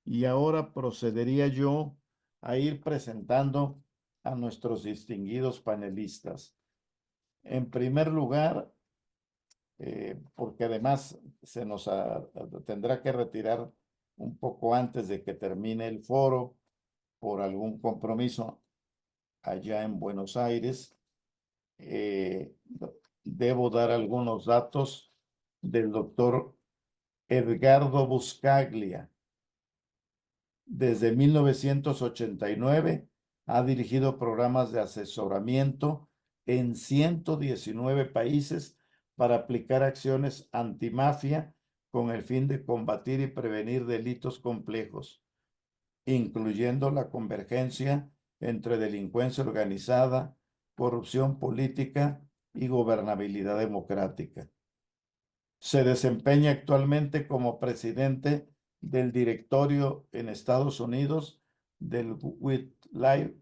Y ahora procedería yo a ir presentando a nuestros distinguidos panelistas. En primer lugar, porque además se nos tendrá que retirar un poco antes de que termine el foro por algún compromiso allá en Buenos Aires. Debo dar algunos datos del doctor Edgardo Buscaglia. Desde 1989 ha dirigido programas de asesoramiento en 119 países para aplicar acciones antimafia con el fin de combatir y prevenir delitos complejos, incluyendo la convergencia entre delincuencia organizada, corrupción política y gobernabilidad democrática. Se desempeña actualmente como presidente del directorio en Estados Unidos del Wildlife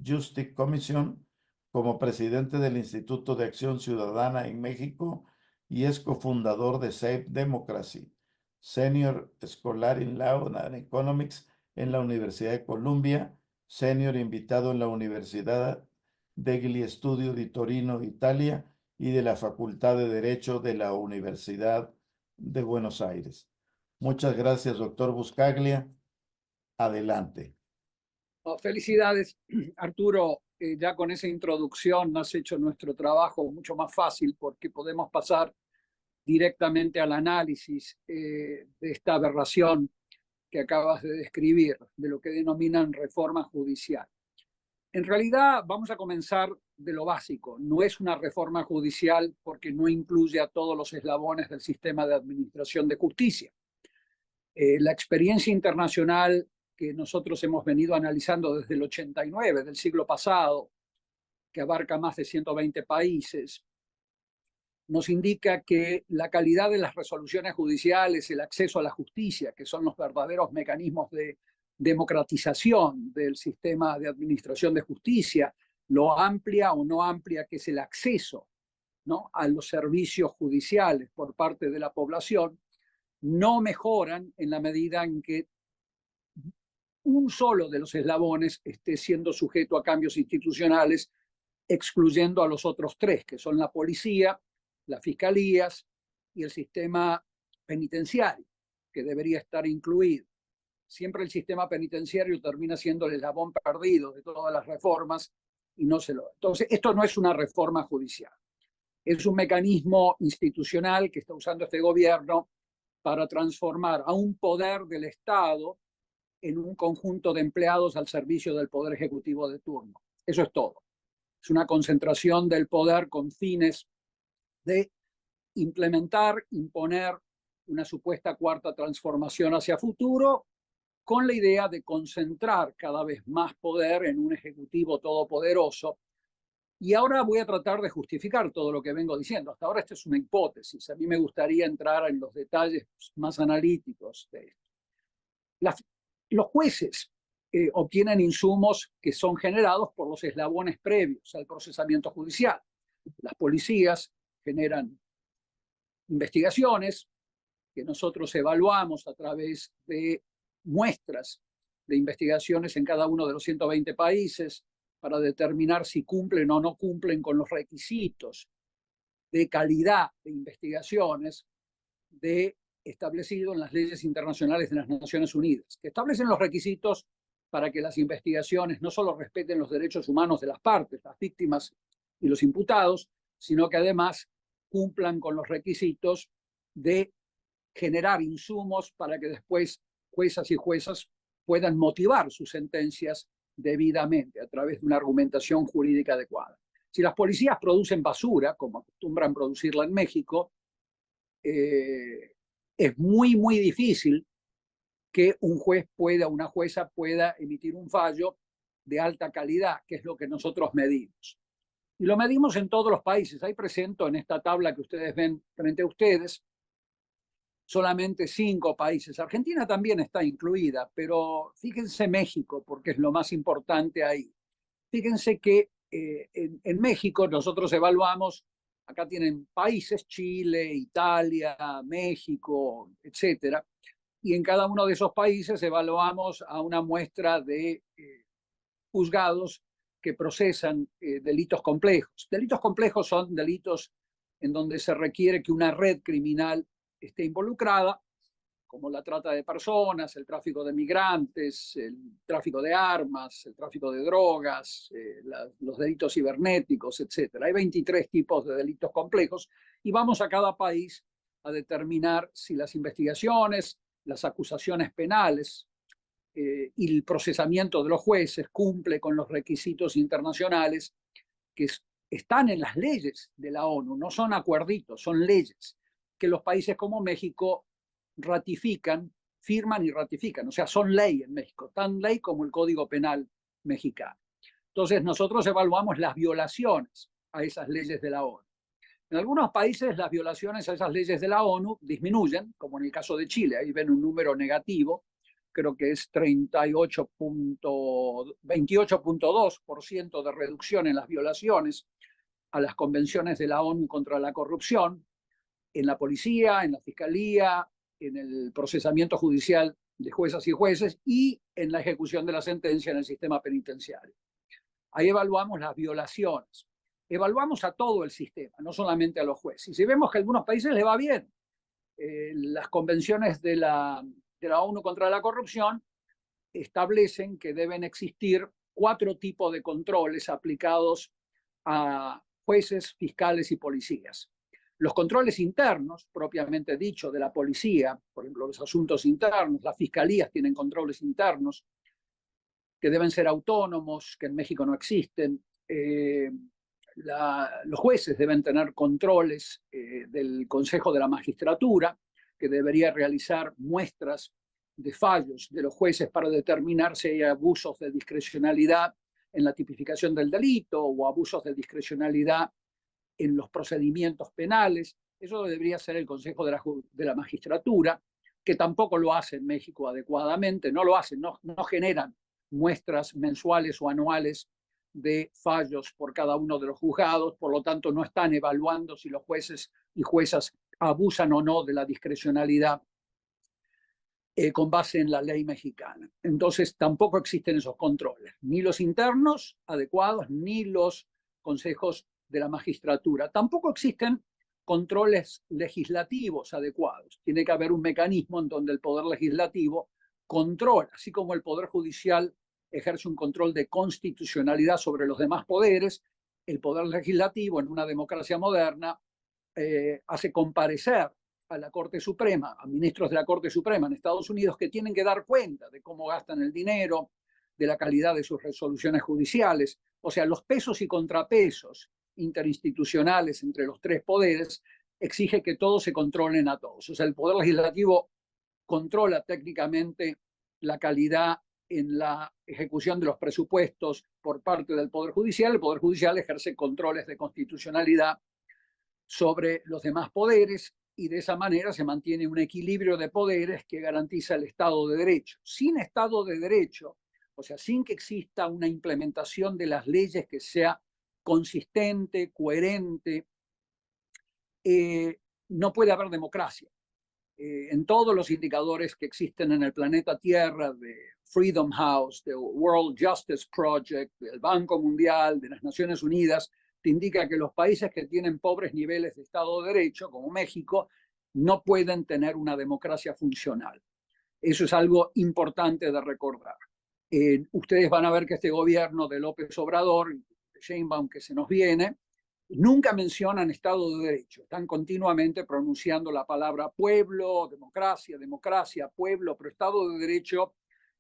Justice Commission, como presidente del Instituto de Acción Ciudadana en México y es cofundador de Save Democracy, Senior Scholar in Law and Economics en la Universidad de Columbia, Senior invitado en la Universidad degli Studi di Torino, Italia, y de la Facultad de Derecho de la Universidad de Buenos Aires. Muchas gracias, doctor Buscaglia. Adelante. Oh, felicidades, Arturo. Ya con esa introducción has hecho nuestro trabajo mucho más fácil porque podemos pasar directamente al análisis de esta aberración que acabas de describir, de lo que denominan reforma judicial. En realidad, vamos a comenzar de lo básico. No es una reforma judicial porque no incluye a todos los eslabones del sistema de administración de justicia. La experiencia internacional que nosotros hemos venido analizando desde el 89 del siglo pasado, que abarca más de 120 países, nos indica que la calidad de las resoluciones judiciales, el acceso a la justicia, que son los verdaderos mecanismos de democratización del sistema de administración de justicia, lo amplia o no amplia que es el acceso, ¿no?, a los servicios judiciales por parte de la población, no mejoran en la medida en que un solo de los eslabones esté siendo sujeto a cambios institucionales, excluyendo a los otros tres, que son la policía, las fiscalías y el sistema penitenciario, que debería estar incluido. Siempre el sistema penitenciario termina siendo el eslabón perdido de todas las reformas y no se lo. Entonces, esto no es una reforma judicial. Es un mecanismo institucional que está usando este gobierno para transformar a un poder del Estado en un conjunto de empleados al servicio del Poder Ejecutivo de turno. Eso es todo. Es una concentración del poder con fines de implementar, imponer una supuesta cuarta transformación hacia futuro, con la idea de concentrar cada vez más poder en un ejecutivo todopoderoso. Y ahora voy a tratar de justificar todo lo que vengo diciendo. Hasta ahora esta es una hipótesis. A mí me gustaría entrar en los detalles más analíticos de esto. Los jueces obtienen insumos que son generados por los eslabones previos al procesamiento judicial. Las policías generan investigaciones que nosotros evaluamos a través de muestras de investigaciones en cada uno de los 120 países para determinar si cumplen o no cumplen con los requisitos de calidad de investigaciones establecido en las leyes internacionales de las Naciones Unidas, que establecen los requisitos para que las investigaciones no solo respeten los derechos humanos de las partes, las víctimas y los imputados, sino que además cumplan con los requisitos de generar insumos para que después juezas y juezas puedan motivar sus sentencias debidamente a través de una argumentación jurídica adecuada. Si las policías producen basura, como acostumbran producirla en México, es muy, muy difícil que un juez pueda, una jueza pueda emitir un fallo de alta calidad, que es lo que nosotros medimos. Y lo medimos en todos los países. Ahí presento en esta tabla que ustedes ven frente a ustedes solamente 5 países. Argentina también está incluida, pero fíjense México, porque es lo más importante ahí. Fíjense que en México nosotros evaluamos, acá tienen países, Chile, Italia, México, etcétera. y en cada uno de esos países evaluamos a una muestra de juzgados que procesan delitos complejos. Delitos complejos son delitos en donde se requiere que una red criminal esté involucrada, como la trata de personas, el tráfico de migrantes, el tráfico de armas, el tráfico de drogas, los delitos cibernéticos, etc. Hay 23 tipos de delitos complejos y vamos a cada país a determinar si las investigaciones, las acusaciones penales y el procesamiento de los jueces cumple con los requisitos internacionales que están en las leyes de la ONU, no son acuerditos, son leyes que los países como México ratifican, firman y ratifican, o sea, son ley en México, tan ley como el Código Penal mexicano. Entonces, nosotros evaluamos las violaciones a esas leyes de la ONU. En algunos países las violaciones a esas leyes de la ONU disminuyen, como en el caso de Chile, ahí ven un número negativo, creo que es 28.2% de reducción en las violaciones a las convenciones de la ONU contra la corrupción, en la policía, en la fiscalía, en el procesamiento judicial de juezas y jueces y en la ejecución de la sentencia en el sistema penitenciario. Ahí evaluamos las violaciones. Evaluamos a todo el sistema, no solamente a los jueces. Y si vemos que a algunos países les va bien, las convenciones de la ONU contra la corrupción establecen que deben existir 4 tipos de controles aplicados a jueces, fiscales y policías. Los controles internos, propiamente dicho, de la policía, por ejemplo, los asuntos internos, las fiscalías tienen controles internos que deben ser autónomos, que en México no existen. Los jueces deben tener controles del Consejo de la Magistratura, que debería realizar muestras de fallos de los jueces para determinar si hay abusos de discrecionalidad en la tipificación del delito o abusos de discrecionalidad en los procedimientos penales. Eso debería ser el Consejo de la Magistratura, que tampoco lo hace en México adecuadamente, no lo hacen, no generan muestras mensuales o anuales de fallos por cada uno de los juzgados, por lo tanto no están evaluando si los jueces y juezas abusan o no de la discrecionalidad con base en la ley mexicana. Entonces tampoco existen esos controles, ni los internos adecuados, ni los consejos de la magistratura. Tampoco existen controles legislativos adecuados. Tiene que haber un mecanismo en donde el poder legislativo controla, así como el poder judicial ejerce un control de constitucionalidad sobre los demás poderes, el poder legislativo en una democracia moderna hace comparecer a la Corte Suprema, a ministros de la Corte Suprema en Estados Unidos que tienen que dar cuenta de cómo gastan el dinero, de la calidad de sus resoluciones judiciales. O sea, los pesos y contrapesos interinstitucionales entre los 3 poderes exige que todos se controlen a todos. O sea, el Poder Legislativo controla técnicamente la calidad en la ejecución de los presupuestos por parte del Poder Judicial. El Poder Judicial ejerce controles de constitucionalidad sobre los demás poderes y de esa manera se mantiene un equilibrio de poderes que garantiza el Estado de Derecho. Sin Estado de Derecho, o sea, sin que exista una implementación de las leyes que sea consistente, coherente, no puede haber democracia. En todos los indicadores que existen en el planeta Tierra, de Freedom House, de World Justice Project, del Banco Mundial, de las Naciones Unidas, te indica que los países que tienen pobres niveles de Estado de Derecho, como México, no pueden tener una democracia funcional. Eso es algo importante de recordar. Ustedes van a ver que este gobierno de López Obrador, de Sheinbaum que se nos viene, nunca mencionan Estado de Derecho. Están continuamente pronunciando la palabra pueblo, democracia, democracia, pueblo, pero Estado de Derecho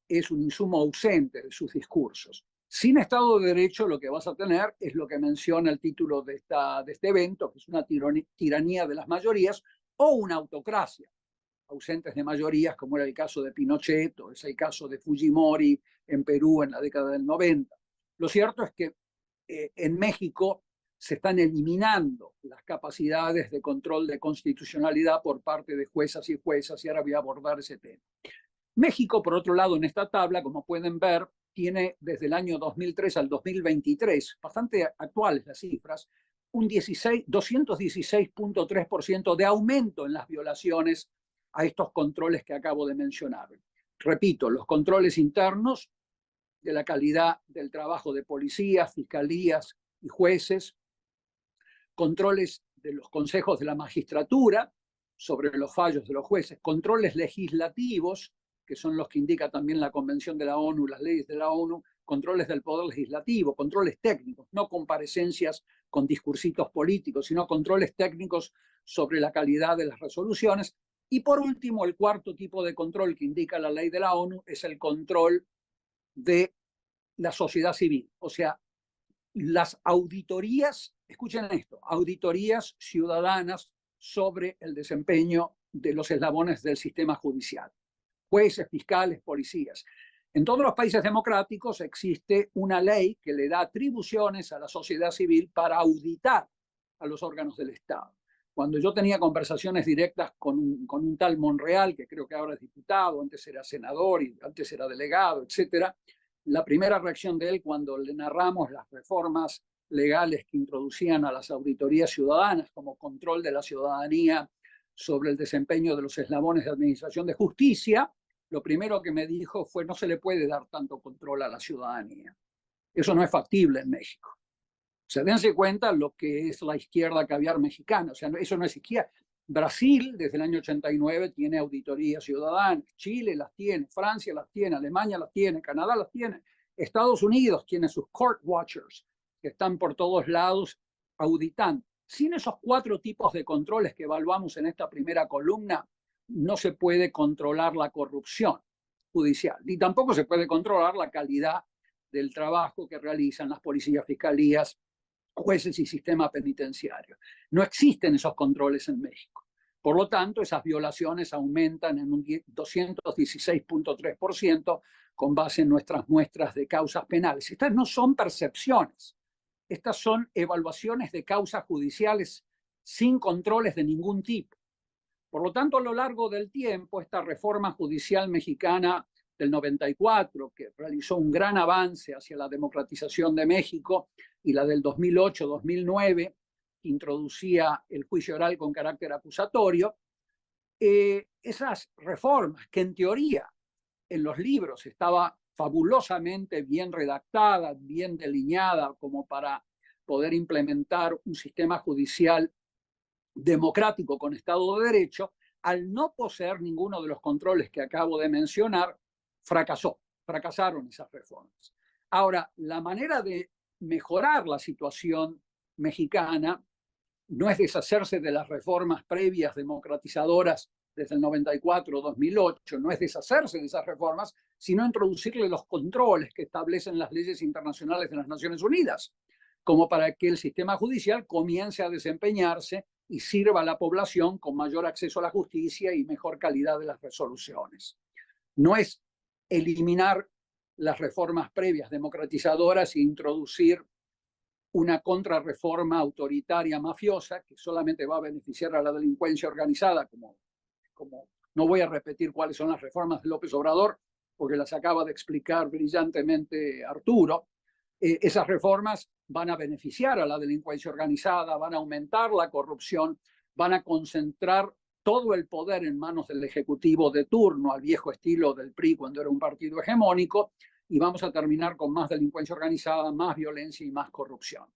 es un insumo ausente de sus discursos. Sin Estado de Derecho lo que vas a tener es lo que menciona el título de este evento, que es una tiranía de las mayorías o una autocracia, ausentes de mayorías, como era el caso de Pinochet o es el caso de Fujimori en Perú en la década del 90. Lo cierto es que en México se están eliminando las capacidades de control de constitucionalidad por parte de juezas y juezas, y ahora voy a abordar ese tema. México, por otro lado, en esta tabla, como pueden ver, tiene desde el año 2003 al 2023, bastante actuales las cifras, un 216.3% de aumento en las violaciones a estos controles que acabo de mencionar. Repito, los controles internos de la calidad del trabajo de policías, fiscalías y jueces, controles de los consejos de la magistratura sobre los fallos de los jueces, controles legislativos, que son los que indica también la Convención de la ONU, las leyes de la ONU, controles del poder legislativo, controles técnicos, no comparecencias con discursitos políticos, sino controles técnicos sobre la calidad de las resoluciones. Y por último, el cuarto tipo de control que indica la ley de la ONU es el control de la sociedad civil, o sea, las auditorías, escuchen esto, auditorías ciudadanas sobre el desempeño de los eslabones del sistema judicial, jueces, fiscales, policías. En todos los países democráticos existe una ley que le da atribuciones a la sociedad civil para auditar a los órganos del Estado. Cuando yo tenía conversaciones directas con un tal Monreal, que creo que ahora es diputado, antes era senador y antes era delegado, etcétera, la primera reacción de él cuando le narramos las reformas legales que introducían a las auditorías ciudadanas como control de la ciudadanía sobre el desempeño de los eslabones de administración de justicia, lo primero que me dijo fue: no se le puede dar tanto control a la ciudadanía. Eso no es factible en México. O sea, dense cuenta lo que es la izquierda caviar mexicana. O sea, eso no es izquierda. Brasil, desde el año 89, tiene auditorías ciudadanas. Chile las tiene, Francia las tiene, Alemania las tiene, Canadá las tiene. Estados Unidos tiene sus court watchers, que están por todos lados auditando. Sin esos 4 tipos de controles que evaluamos en esta primera columna, no se puede controlar la corrupción judicial, ni tampoco se puede controlar la calidad del trabajo que realizan las policías, fiscalías, jueces y sistema penitenciario. No existen esos controles en México. Por lo tanto, esas violaciones aumentan en un 216.3% con base en nuestras muestras de causas penales. Estas no son percepciones, estas son evaluaciones de causas judiciales sin controles de ningún tipo. Por lo tanto, a lo largo del tiempo, esta reforma judicial mexicana del 94, que realizó un gran avance hacia la democratización de México, y la del 2008-2009, que introducía el juicio oral con carácter acusatorio, esas reformas, que en teoría en los libros estaba fabulosamente bien redactada, bien delineada, como para poder implementar un sistema judicial democrático con Estado de Derecho, al no poseer ninguno de los controles que acabo de mencionar, fracasaron esas reformas. Ahora, la manera de mejorar la situación mexicana no es deshacerse de las reformas previas democratizadoras desde el 94-2008, no es deshacerse de esas reformas, sino introducirle los controles que establecen las leyes internacionales de las Naciones Unidas, como para que el sistema judicial comience a desempeñarse y sirva a la población con mayor acceso a la justicia y mejor calidad de las resoluciones. No es eliminar las reformas previas democratizadoras e introducir una contrarreforma autoritaria mafiosa que solamente va a beneficiar a la delincuencia organizada, como no voy a repetir cuáles son las reformas de López Obrador, porque las acaba de explicar brillantemente Arturo. Esas reformas van a beneficiar a la delincuencia organizada, van a aumentar la corrupción, van a concentrar todo el poder en manos del Ejecutivo de turno, al viejo estilo del PRI cuando era un partido hegemónico, y vamos a terminar con más delincuencia organizada, más violencia y más corrupción.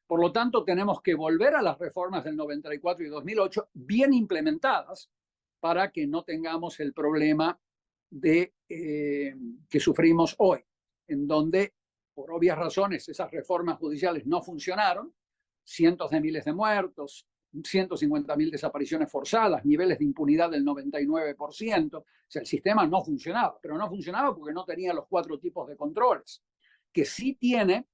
Por lo tanto, tenemos que volver a las reformas del 94 y 2008 bien implementadas para que no tengamos el problema que sufrimos hoy, en donde, por obvias razones, esas reformas judiciales no funcionaron, cientos de miles de muertos, 150.000 desapariciones forzadas, niveles de impunidad del 99%. O sea, el sistema no funcionaba, pero no funcionaba porque no tenía los 4 tipos de controles que sí tienen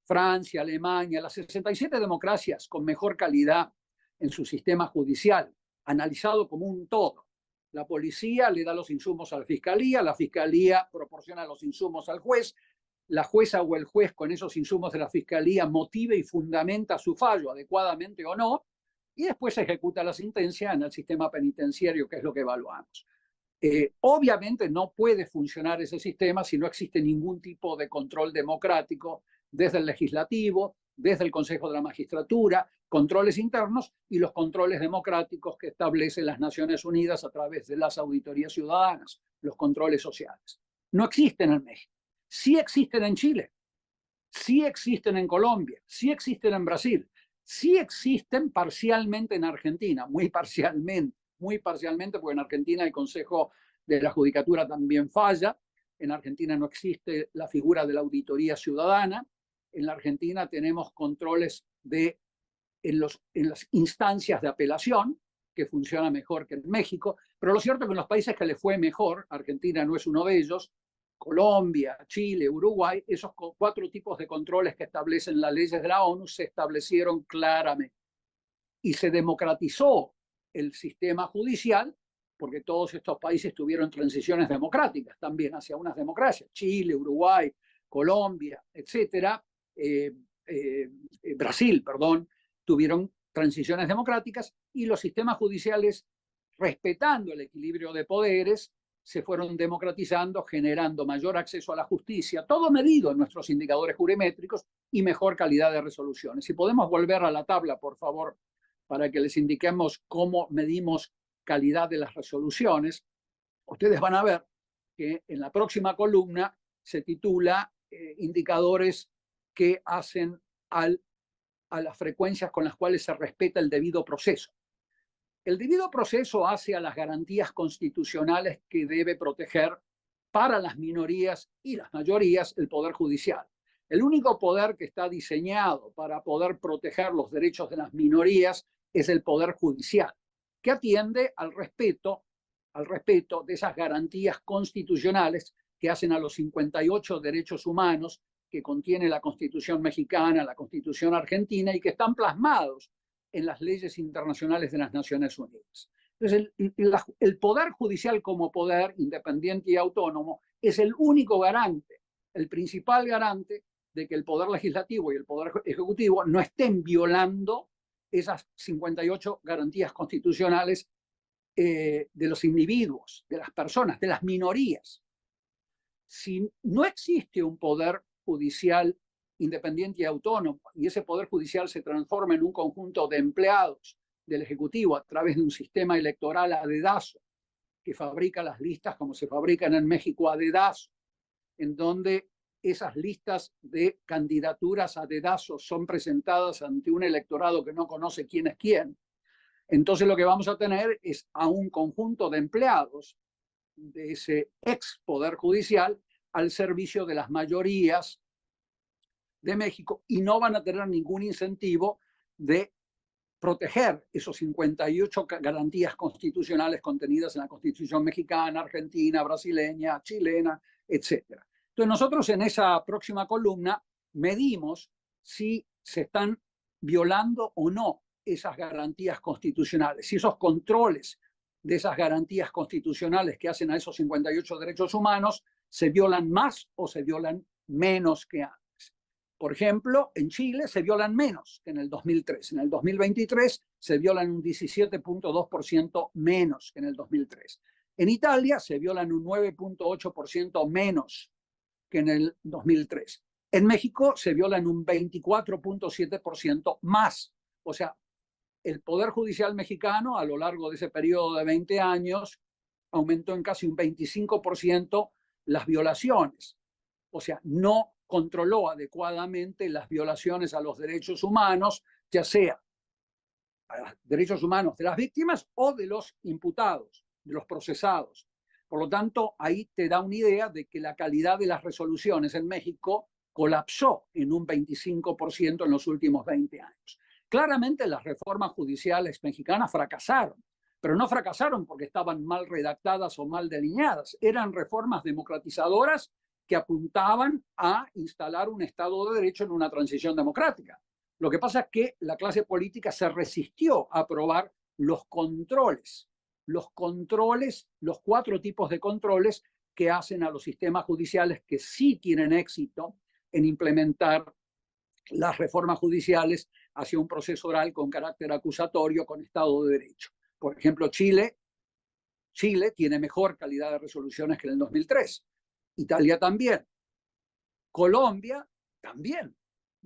Francia, Alemania, las 67 democracias con mejor calidad en su sistema judicial, analizado como un todo. La policía le da los insumos a la fiscalía proporciona los insumos al juez, la jueza o el juez con esos insumos de la fiscalía motiva y fundamenta su fallo adecuadamente o no, y después se ejecuta la sentencia en el sistema penitenciario, que es lo que evaluamos. Obviamente no puede funcionar ese sistema si no existe ningún tipo de control democrático desde el legislativo, desde el Consejo de la Magistratura, controles internos y los controles democráticos que establecen las Naciones Unidas a través de las auditorías ciudadanas, los controles sociales. No existen en México. Sí existen en Chile, sí existen en Colombia, sí existen en Brasil, sí existen parcialmente en Argentina, muy parcialmente, porque en Argentina el Consejo de la Judicatura también falla. En Argentina no existe la figura de la auditoría ciudadana. En la Argentina tenemos controles en las instancias de apelación, que funciona mejor que en México, pero lo cierto es que en los países que le fue mejor, Argentina no es uno de ellos, Colombia, Chile, Uruguay, esos 4 tipos de controles que establecen las leyes de la ONU se establecieron claramente y se democratizó el sistema judicial porque todos estos países tuvieron transiciones democráticas también hacia unas democracias, Chile, Uruguay, Colombia, etcétera, Brasil, perdón, tuvieron transiciones democráticas y los sistemas judiciales, respetando el equilibrio de poderes, se fueron democratizando, generando mayor acceso a la justicia, todo medido en nuestros indicadores jurimétricos y mejor calidad de resoluciones. Si podemos volver a la tabla, por favor, para que les indiquemos cómo medimos calidad de las resoluciones, ustedes van a ver que en la próxima columna se titula indicadores que hacen a las frecuencias con las cuales se respeta el debido proceso. El debido proceso hace a las garantías constitucionales que debe proteger para las minorías y las mayorías el Poder Judicial. El único poder que está diseñado para poder proteger los derechos de las minorías es el Poder Judicial, que atiende al respeto de esas garantías constitucionales que hacen a los 58 derechos humanos que contiene la Constitución mexicana, la Constitución argentina y que están plasmados en las leyes internacionales de las Naciones Unidas. Entonces, el Poder Judicial como poder independiente y autónomo es el único garante, el principal garante de que el Poder Legislativo y el Poder Ejecutivo no estén violando esas 58 garantías constitucionales de los individuos, de las personas, de las minorías. Si no existe un Poder Judicial independiente y autónomo, y ese Poder Judicial se transforma en un conjunto de empleados del Ejecutivo a través de un sistema electoral a dedazo, que fabrica las listas como se fabrican en México a dedazo, en donde esas listas de candidaturas a dedazo son presentadas ante un electorado que no conoce quién es quién. Entonces lo que vamos a tener es a un conjunto de empleados de ese ex Poder Judicial al servicio de las mayorías de México y no van a tener ningún incentivo de proteger esos 58 garantías constitucionales contenidas en la Constitución mexicana, argentina, brasileña, chilena, etc. Entonces nosotros en esa próxima columna medimos si se están violando o no esas garantías constitucionales, si esos controles de esas garantías constitucionales que hacen a esos 58 derechos humanos se violan más o se violan menos que antes. Por ejemplo, en Chile se violan menos que en el 2003. En el 2023 se violan un 17.2% menos que en el 2003. En Italia se violan un 9.8% menos que en el 2003. En México se violan un 24.7% más. O sea, el Poder Judicial mexicano a lo largo de ese periodo de 20 años aumentó en casi un 25% las violaciones. O sea, no controló adecuadamente las violaciones a los derechos humanos, ya sea a los derechos humanos de las víctimas o de los imputados, de los procesados. Por lo tanto, ahí te da una idea de que la calidad de las resoluciones en México colapsó en un 25% en los últimos 20 años. Claramente las reformas judiciales mexicanas fracasaron, pero no fracasaron porque estaban mal redactadas o mal delineadas. Eran reformas democratizadoras que apuntaban a instalar un Estado de Derecho en una transición democrática. Lo que pasa es que la clase política se resistió a aprobar los controles, los 4 tipos de controles que hacen a los sistemas judiciales que sí tienen éxito en implementar las reformas judiciales hacia un proceso oral con carácter acusatorio con Estado de Derecho. Por ejemplo, Chile tiene mejor calidad de resoluciones que en el 2003. Italia también. Colombia también.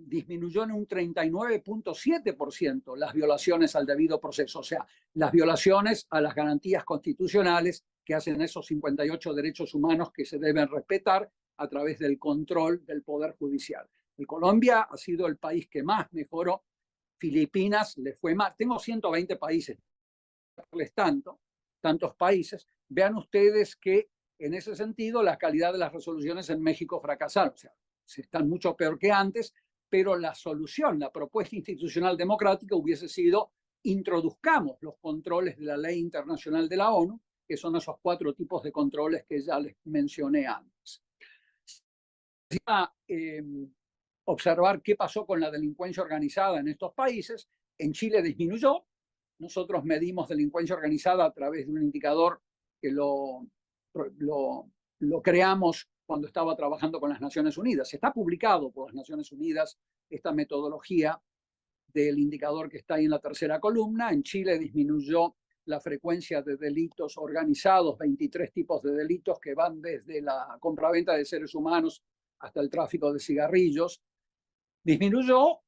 disminuyó en un 39.7% las violaciones al debido proceso, o sea, las violaciones a las garantías constitucionales que hacen esos 58 derechos humanos que se deben respetar a través del control del Poder Judicial. Colombia ha sido el país que más mejoró. Filipinas le fue mal. Tengo 120 países, tantos países. Vean ustedes que en ese sentido la calidad de las resoluciones en México fracasaron. O sea, se están mucho peor que antes, pero la solución, la propuesta institucional democrática hubiese sido: introduzcamos los controles de la ley internacional de la ONU, que son esos 4 tipos de controles que ya les mencioné antes. Observar qué pasó con la delincuencia organizada en estos países. En Chile disminuyó. Nosotros medimos delincuencia organizada a través de un indicador que lo creamos cuando estaba trabajando con las Naciones Unidas. Está publicado por las Naciones Unidas esta metodología del indicador que está ahí en la tercera columna. En Chile disminuyó la frecuencia de delitos organizados, 23 tipos de delitos que van desde la compraventa de seres humanos hasta el tráfico de cigarrillos. Disminuyó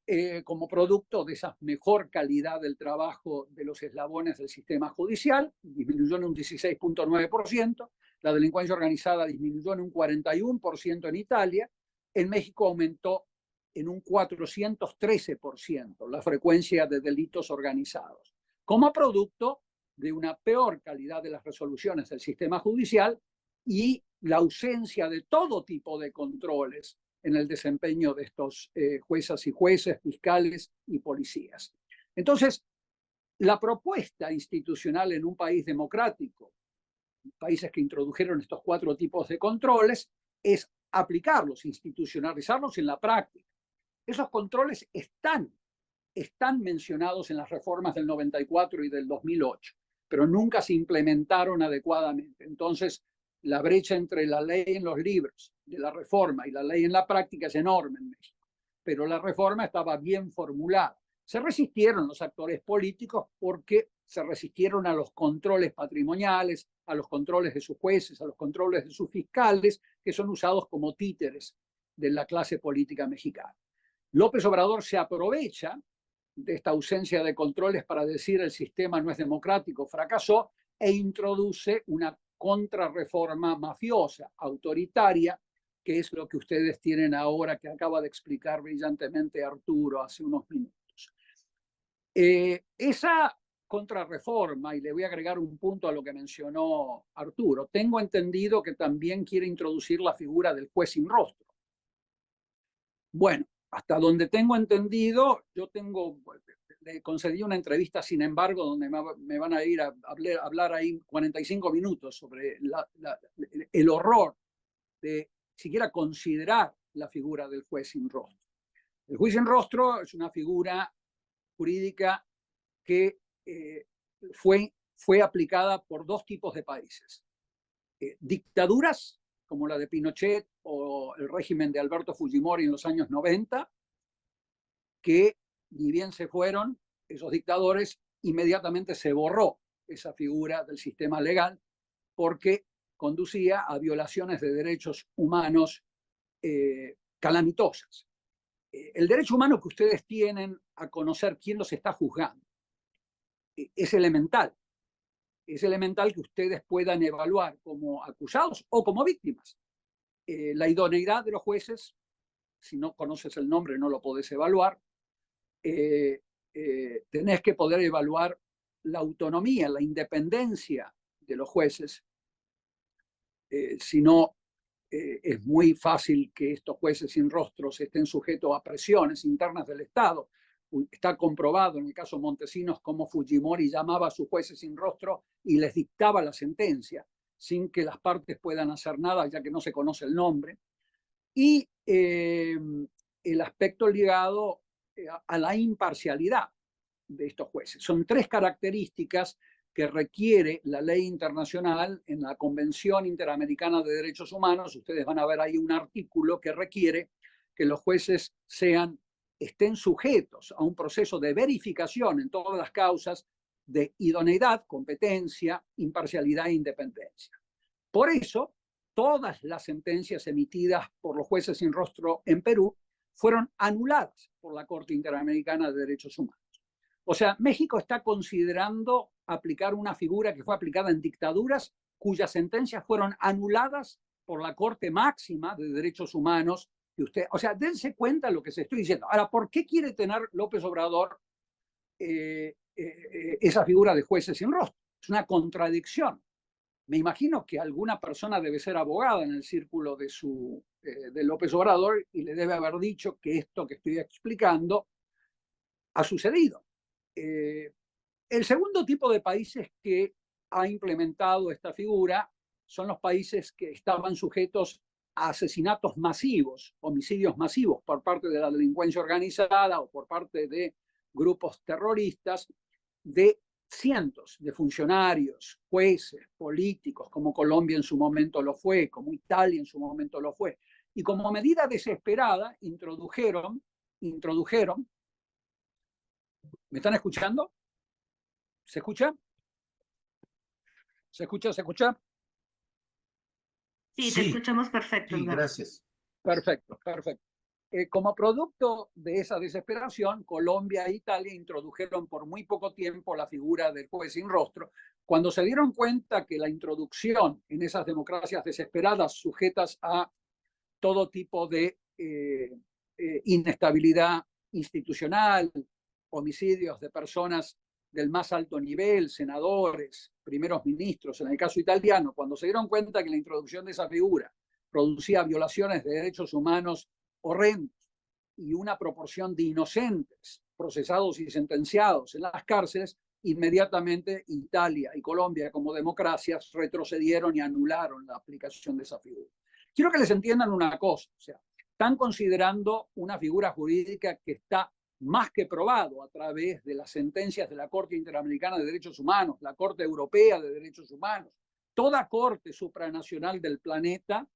como producto de esa mejor calidad del trabajo de los eslabones del sistema judicial, disminuyó en un 16.9%, la delincuencia organizada disminuyó en un 41% en Italia, en México aumentó en un 413% la frecuencia de delitos organizados, como producto de una peor calidad de las resoluciones del sistema judicial y la ausencia de todo tipo de controles en el desempeño de estos juezas y jueces, fiscales y policías. Entonces, la propuesta institucional en un país democrático, países que introdujeron estos 4 tipos de controles, es aplicarlos, institucionalizarlos en la práctica. Esos controles están mencionados en las reformas del 94 y del 2008, pero nunca se implementaron adecuadamente. Entonces, la brecha entre la ley en los libros de la reforma y la ley en la práctica es enorme en México, pero la reforma estaba bien formulada. Se resistieron los actores políticos porque se resistieron a los controles patrimoniales, a los controles de sus jueces, a los controles de sus fiscales, que son usados como títeres de la clase política mexicana. López Obrador se aprovecha de esta ausencia de controles para decir el sistema no es democrático, fracasó, e introduce una contrarreforma mafiosa, autoritaria, que es lo que ustedes tienen ahora, que acaba de explicar brillantemente Arturo hace unos minutos. Esa contrarreforma, y le voy a agregar un punto a lo que mencionó Arturo, tengo entendido que también quiere introducir la figura del juez sin rostro. Bueno, hasta donde tengo entendido, le concedí una entrevista, sin embargo, donde me van a ir a hablar ahí 45 minutos sobre el horror de siquiera considerar la figura del juez sin rostro. El juez sin rostro es una figura jurídica que fue aplicada por 2 tipos de países. Dictaduras, como la de Pinochet o el régimen de Alberto Fujimori en los años 90, que ni bien se fueron esos dictadores, inmediatamente se borró esa figura del sistema legal porque conducía a violaciones de derechos humanos calamitosas. El derecho humano que ustedes tienen a conocer quién los está juzgando es elemental. Es elemental que ustedes puedan evaluar como acusados o como víctimas la idoneidad de los jueces. Si no conoces el nombre, no lo podés evaluar. Tenés que poder evaluar la autonomía, la independencia de los jueces. Si no, es muy fácil que estos jueces sin rostros estén sujetos a presiones internas del Estado. Está comprobado en el caso Montesinos cómo Fujimori llamaba a sus jueces sin rostro y les dictaba la sentencia sin que las partes puedan hacer nada, ya que no se conoce el nombre. Y el aspecto ligado a la imparcialidad de estos jueces. Son 3 características que requiere la ley internacional en la Convención Interamericana de Derechos Humanos. Ustedes van a ver ahí un artículo que requiere que los jueces estén sujetos a un proceso de verificación en todas las causas de idoneidad, competencia, imparcialidad e independencia. Por eso, todas las sentencias emitidas por los jueces sin rostro en Perú fueron anuladas por la Corte Interamericana de Derechos Humanos. O sea, México está considerando aplicar una figura que fue aplicada en dictaduras cuyas sentencias fueron anuladas por la Corte Máxima de Derechos Humanos. O sea, dense cuenta de lo que se estoy diciendo. Ahora, ¿por qué quiere tener López Obrador esa figura de jueces sin rostro? Es una contradicción. Me imagino que alguna persona debe ser abogada en el círculo de López Obrador y le debe haber dicho que esto que estoy explicando ha sucedido. El segundo tipo de países que ha implementado esta figura son los países que estaban sujetos a asesinatos masivos, homicidios masivos por parte de la delincuencia organizada o por parte de grupos terroristas de cientos de funcionarios, jueces, políticos, como Colombia en su momento lo fue, como Italia en su momento lo fue. Y como medida desesperada introdujeron, ¿me están escuchando? ¿Se escucha? ¿Se escucha? ¿Se escucha? Sí, te escuchamos perfecto. Sí, gracias. Perfecto, perfecto. Como producto de esa desesperación, Colombia e Italia introdujeron por muy poco tiempo la figura del juez sin rostro, cuando se dieron cuenta que la introducción en esas democracias desesperadas sujetas a todo tipo de inestabilidad institucional, homicidios de personas del más alto nivel, senadores, primeros ministros, en el caso italiano, cuando se dieron cuenta que la introducción de esa figura producía violaciones de derechos humanos horrendos y una proporción de inocentes procesados y sentenciados en las cárceles, inmediatamente Italia y Colombia como democracias retrocedieron y anularon la aplicación de esa figura. Quiero que les entiendan una cosa, o sea, están considerando una figura jurídica que está más que probado a través de las sentencias de la Corte Interamericana de Derechos Humanos, la Corte Europea de Derechos Humanos, toda corte supranacional del planeta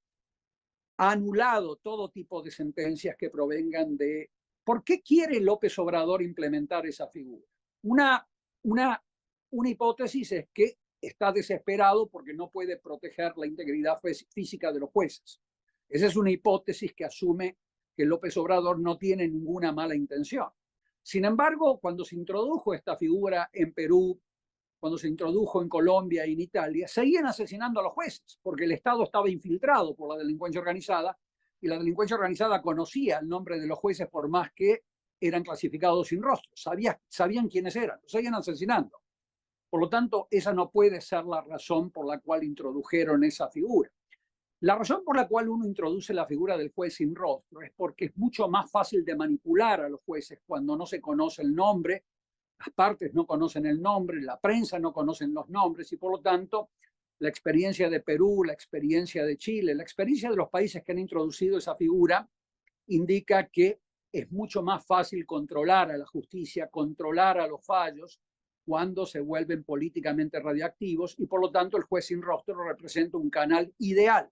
ha anulado todo tipo de sentencias que provengan de... ¿Por qué quiere López Obrador implementar esa figura? Una hipótesis es que está desesperado porque no puede proteger la integridad física de los jueces. Esa es una hipótesis que asume que López Obrador no tiene ninguna mala intención. Sin embargo, cuando se introdujo esta figura en Perú, cuando se introdujo en Colombia y en Italia, seguían asesinando a los jueces, porque el Estado estaba infiltrado por la delincuencia organizada y la delincuencia organizada conocía el nombre de los jueces por más que eran clasificados sin rostro. Sabían quiénes eran, los seguían asesinando. Por lo tanto, esa no puede ser la razón por la cual introdujeron esa figura. La razón por la cual uno introduce la figura del juez sin rostro es porque es mucho más fácil de manipular a los jueces cuando no se conoce el nombre, las partes no conocen el nombre, la prensa no conocen los nombres y por lo tanto la experiencia de Perú, la experiencia de Chile, la experiencia de los países que han introducido esa figura indica que es mucho más fácil controlar a la justicia, controlar a los fallos cuando se vuelven políticamente radioactivos y por lo tanto el juez sin rostro representa un canal ideal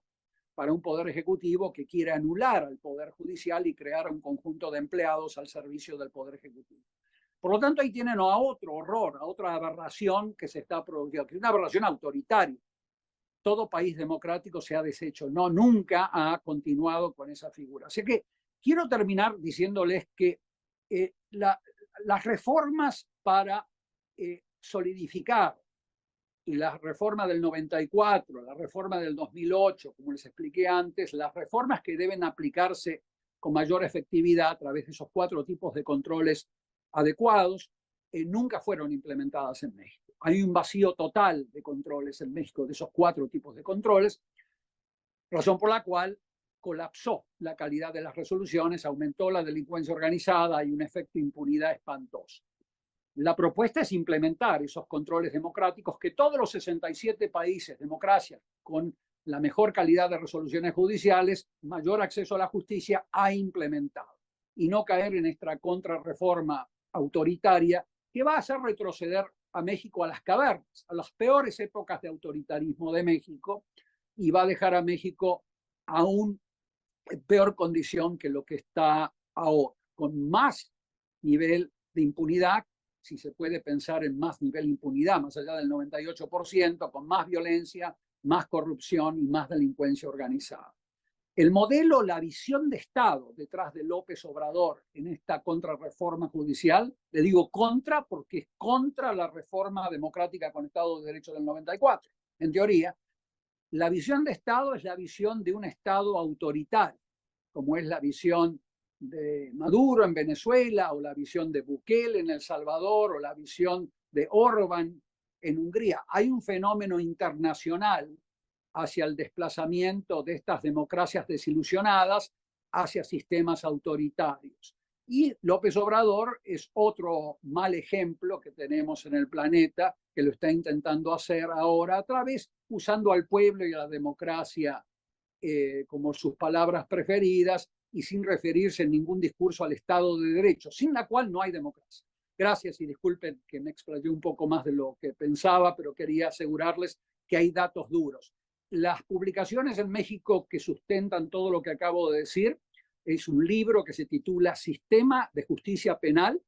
para un poder ejecutivo que quiere anular al poder judicial y crear un conjunto de empleados al servicio del poder ejecutivo. Por lo tanto, ahí tienen a otro horror, a otra aberración que se está produciendo, que es una aberración autoritaria. Todo país democrático se ha deshecho, no, nunca ha continuado con esa figura. Así que quiero terminar diciéndoles que las reformas para solidificar la reforma del 94, la reforma del 2008, como les expliqué antes, las reformas que deben aplicarse con mayor efectividad a través de esos 4 tipos de controles adecuados, nunca fueron implementadas en México. Hay un vacío total de controles en México, de esos 4 tipos de controles, razón por la cual colapsó la calidad de las resoluciones, aumentó la delincuencia organizada, hay un efecto impunidad espantoso. La propuesta es implementar esos controles democráticos que todos los 67 países, democracias, con la mejor calidad de resoluciones judiciales, mayor acceso a la justicia, ha implementado. Y no caer en esta contrarreforma autoritaria que va a hacer retroceder a México a las cavernas, a las peores épocas de autoritarismo de México, y va a dejar a México aún en peor condición que lo que está ahora, con más nivel de impunidad, si se puede pensar en más nivel de impunidad, más allá del 98%, con más violencia, más corrupción y más delincuencia organizada. El modelo, la visión de Estado detrás de López Obrador en esta contrarreforma judicial, le digo contra porque es contra la reforma democrática con Estado de Derecho del 94. En teoría, la visión de Estado es la visión de un Estado autoritario, como es la visión de Maduro en Venezuela, o la visión de Bukele en El Salvador, o la visión de Orbán en Hungría. Hay un fenómeno internacional hacia el desplazamiento de estas democracias desilusionadas hacia sistemas autoritarios. Y López Obrador es otro mal ejemplo que tenemos en el planeta, que lo está intentando hacer ahora a través, usando al pueblo y a la democracia como sus palabras preferidas y sin referirse en ningún discurso al Estado de Derecho, sin la cual no hay democracia. Gracias y disculpen que me explayé un poco más de lo que pensaba, pero quería asegurarles que hay datos duros. Las publicaciones en México que sustentan todo lo que acabo de decir es un libro que se titula Sistema de Justicia Penal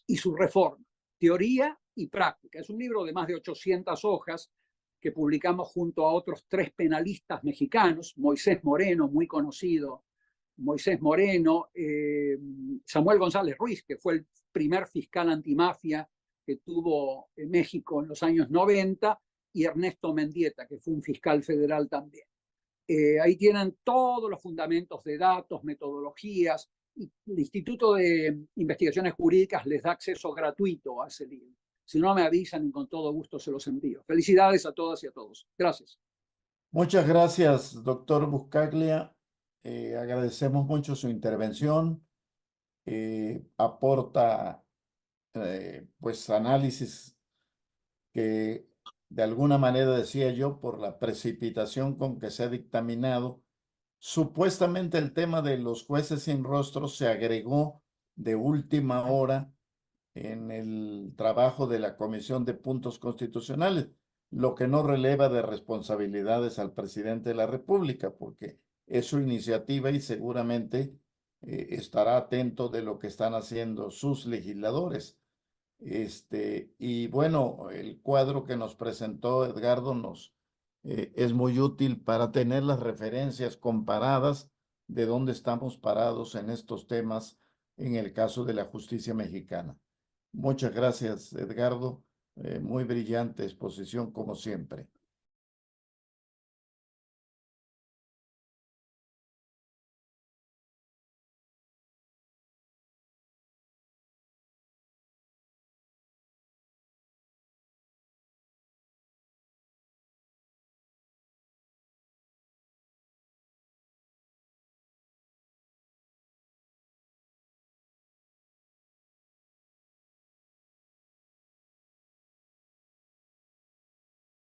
y su reforma, teoría y práctica. Es un libro de más de 800 hojas que publicamos junto a otros 3 penalistas mexicanos, Moisés Moreno, muy conocido, Moisés Moreno, Samuel González Ruiz, que fue el primer fiscal antimafia que tuvo en México en los años 90, y Ernesto Mendieta, que fue un fiscal federal también. Ahí tienen todos los fundamentos de datos, metodologías, y el Instituto de Investigaciones Jurídicas les da acceso gratuito a ese libro. Si no me avisan, y con todo gusto se los envío. Felicidades a todas y a todos. Gracias. Muchas gracias, doctor Buscaglia. Agradecemos mucho su intervención. Aporta pues análisis que de alguna manera, decía yo, por la precipitación con que se ha dictaminado, supuestamente el tema de los jueces sin rostro se agregó de última hora en el trabajo de la Comisión de Puntos Constitucionales, lo que no releva de responsabilidades al presidente de la República, porque es su iniciativa y seguramente estará atento de lo que están haciendo sus legisladores. Y bueno, el cuadro que nos presentó Edgardo es muy útil para tener las referencias comparadas de dónde estamos parados en estos temas en el caso de la justicia mexicana. Muchas gracias, Edgardo. Muy brillante exposición como siempre.